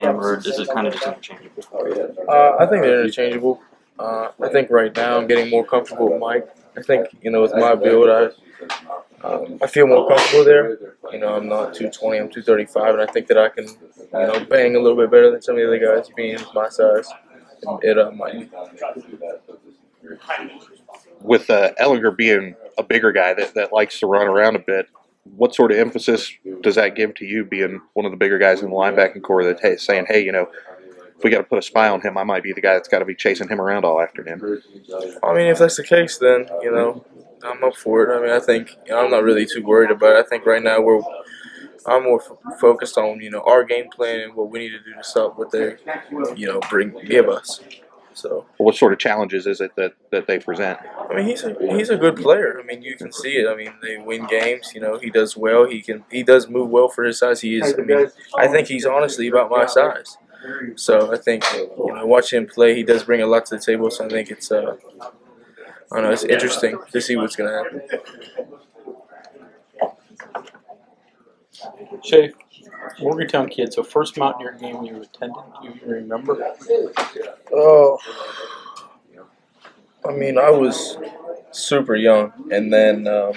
him, or is it kind of just interchangeable? I think they're interchangeable. I think right now I'm getting more comfortable with Mike. I think, with my build, I feel more comfortable there. I'm not 220, I'm 235, and I think that I can, bang a little bit better than some of the other guys being my size at Mike. With Ellinger being a bigger guy that likes to run around a bit, what sort of emphasis does that give to you being one of the bigger guys in the linebacking core that saying, hey, if we got to put a spy on him, I might be the guy that's got to be chasing him around all afternoon? I mean, if that's the case, then, I'm up for it. I mean, I think I'm not really too worried about it. I think right now I'm more focused on, our game plan and what we need to do to stop what they, give us. So, what sort of challenges is it that they present? I mean, he's a good player. I mean, you can see it. I mean, they win games. He does well. He does move well for his size. He is. I mean, I think he's honestly about my size. So I think watching him play, he does bring a lot to the table. So I think it's I don't know. It's interesting to see what's going to happen. Shea, Morgantown kid, so first Mountaineer game you attended, do you remember? Oh, I mean, I was super young, and then I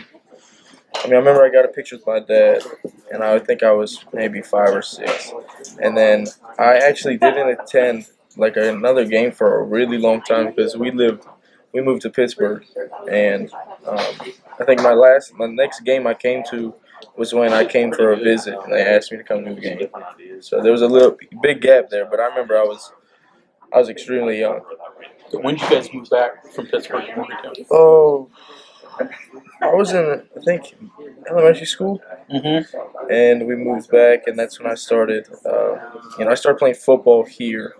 remember I got a picture with my dad, and I think I was maybe 5 or 6, and then I actually didn't attend like another game for a really long time because we moved to Pittsburgh, and I think my next game I came to was when I came for a visit, and they asked me to come to the game. So there was a big gap there, but I remember I was extremely young. When did you guys move back from Pittsburgh to Morgantown? Oh, I was in, I think, elementary school, and we moved back, and that's when I started. I started playing football here,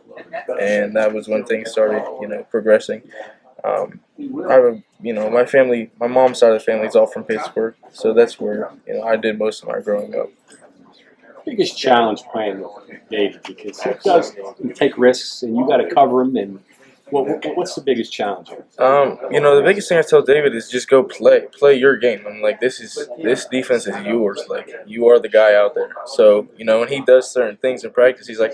and that was when things started, progressing. I have my family, my mom's side of the family is all from Pittsburgh, so that's where I did most of my growing up. Biggest challenge playing with David, because he does take risks and you got to cover him. And what's the biggest challenge? The biggest thing I tell David is just go play your game. I'm like, this defense is yours. Like, you are the guy out there. So when he does certain things in practice, he's like,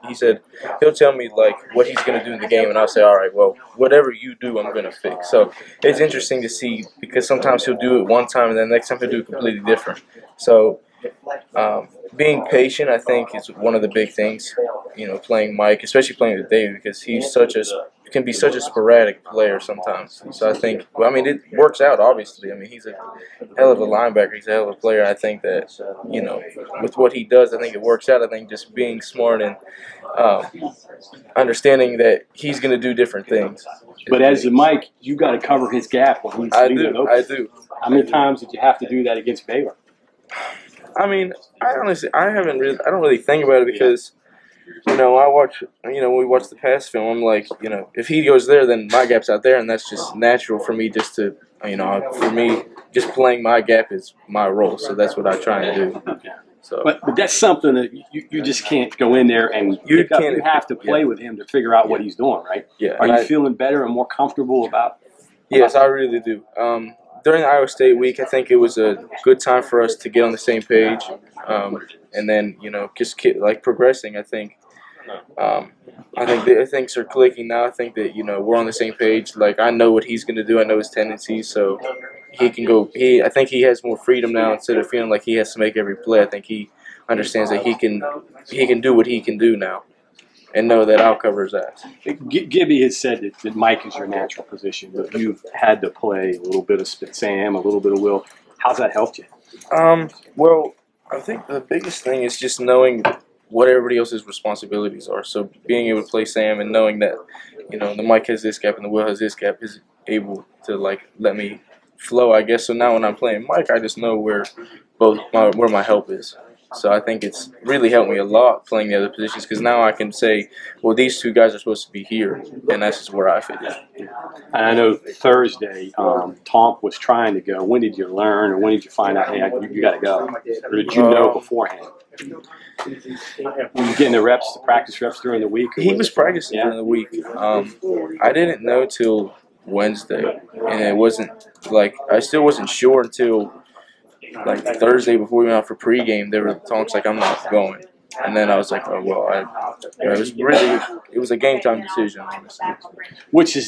he said he'll tell me like what he's gonna do in the game, and I'll say, all right, well, whatever you do, I'm gonna fix. So it's interesting to see because sometimes he'll do it one time and then the next time he'll do it completely different. So. Being patient, I think, is one of the big things. Playing Mike, especially playing with David, because he's can be such a sporadic player sometimes. So I think, it works out. Obviously, he's a hell of a linebacker. He's a hell of a player. I think that with what he does, I think it works out. I think just being smart and understanding that he's going to do different things. But as a Mike, you got to cover his gap when he's I do. How many times did you have to do that against Baylor? I don't really think about it because, when we watch the pass film, I'm like, if he goes there, then my gap's out there, and that's just natural for me just to, for me, just playing my gap is my role, so that's what I try and do. So, but that's something that you just can't go in there and you have to play with him to figure out what he's doing, right? Yeah. Are you feeling better and more comfortable about Yes, I really do. During the Iowa State week, I think it was a good time for us to get on the same page, and then just keep progressing. I think things are clicking now. I think that we're on the same page. Like, I know what he's going to do. I know his tendencies, so he can go. I think he has more freedom now instead of feeling like he has to make every play. I think he understands that he can do what he can do now. And know that I'll cover his ass. Gibby has said that Mike is your natural position, but you've had to play a little bit of Sam, a little bit of Will. How's that helped you? Well, I think the biggest thing is just knowing what everybody else's responsibilities are. So being able to play Sam and knowing that, the Mike has this gap and the Will has this gap is able to let me flow, I guess. So now when I'm playing Mike, I just know where my help is. So I think it's really helped me a lot playing the other positions because now I can say, well, these two guys are supposed to be here, and that's just where I fit in. And I know Thursday, Tom was trying to go. When did you learn, or when did you find out, hey, you got to go? Or did you know beforehand? Were you getting the practice reps during the week? He was practicing during the week. I didn't know till Wednesday, and it wasn't I still wasn't sure until Thursday before we went out for pregame. There were talks I'm not going, And then I was like, oh well, it was a game time decision, honestly. Which is